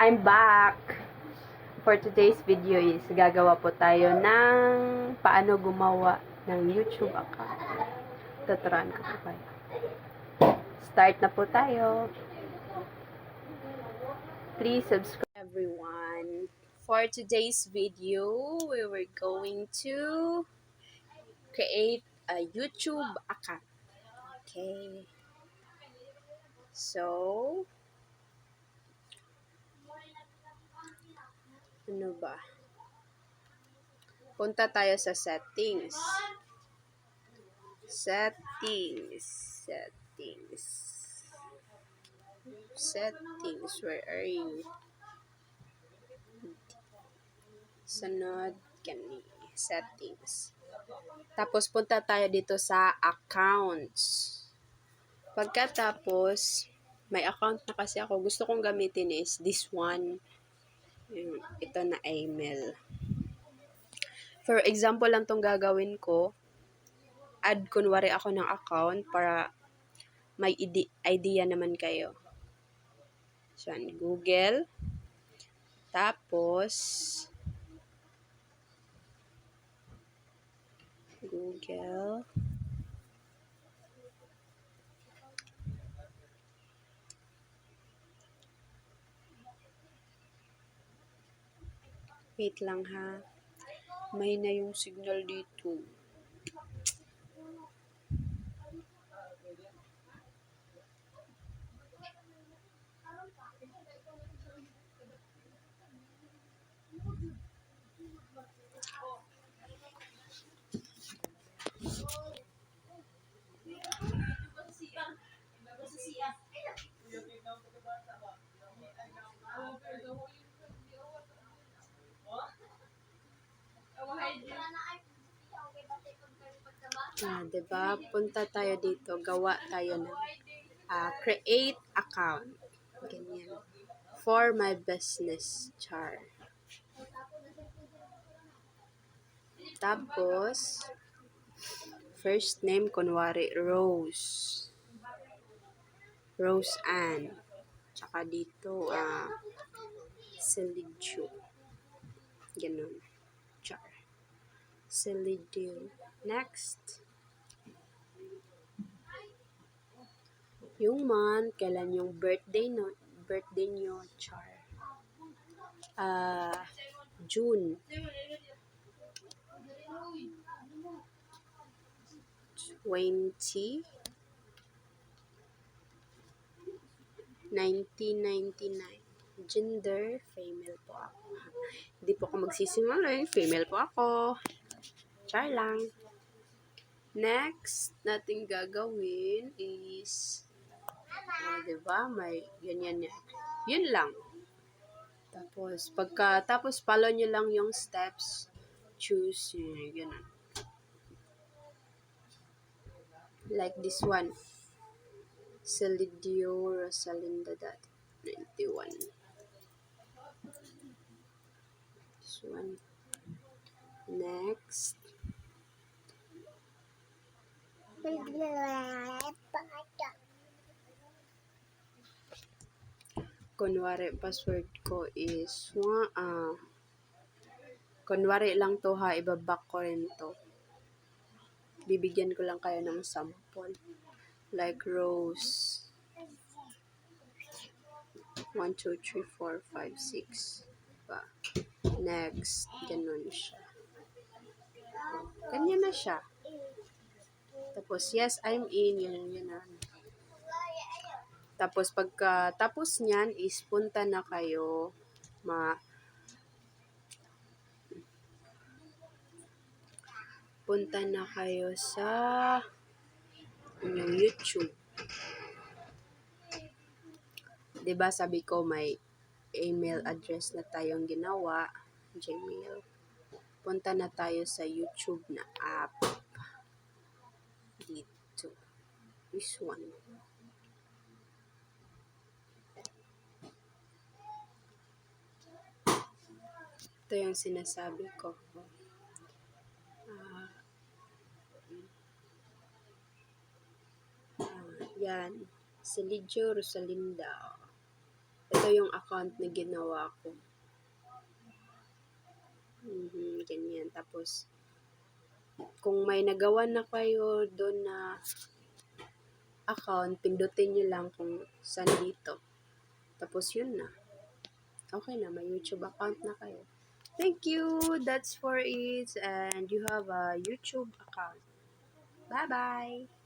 I'm back! For today's video is gagawa po tayo ng paano gumawa ng YouTube account. Tuturuan ko po kayo. Start na po tayo. Please subscribe everyone. For today's video, we were going to create a YouTube account. Okay. So, ano ba? Punta tayo sa settings. Settings. Where are you? Sunod kani. Settings. Tapos, punta tayo dito sa accounts. Pagkatapos, may account na kasi ako. Gusto kong gamitin is this one. Ito na email. For example lang tong gagawin ko. Add kunwari ako ng account para may idea naman kayo. So, Google. Tapos, Google. Wait lang ha. May na yung signal dito. Diba? Punta tayo dito. Gawa tayo ng create account. Ganyan. For my business, char. Tapos, first name, kunwari, Rose. Rose Ann. Tsaka dito, Selidio. Ganun. Char. Selidio. Next. Yung month, kailan yung birthday nyo, char. June. 1999. Gender, female po ako. Hindi po ako magsisinungaling. Female po ako. Char lang. Next, natin gagawin is, diba? May, yan. Yun lang. Tapos, follow nyo lang yung steps. Choose, ganun. Like this one. Selidio Rosalinda 91. This one. Next. Kunwari, password ko is kunwari lang to ha, ibabak ko rin to. Bibigyan ko lang kayo ng sample. Like Rose. 1, 2, 3, 4, 5, 6. Diba? Next. Ganun siya. Ganyan na siya. Tapos, yes, I'm in. Yan. Tapos, tapos nyan is punta na kayo. Punta na kayo sa YouTube. Diba sabi ko may email address na tayong ginawa, Gmail. Punta na tayo sa YouTube na app. Dito. This one. Ito yung sinasabi ko. Yan. Selidio Rosalinda. Ito yung account na ginawa ko. Ganyan. Tapos, kung may nagawa na kayo doon na account, pindutin nyo lang kung saan dito. Tapos yun na. Okay na, may YouTube account na kayo. Thank you. That's for it. And you have a YouTube account. Bye-bye.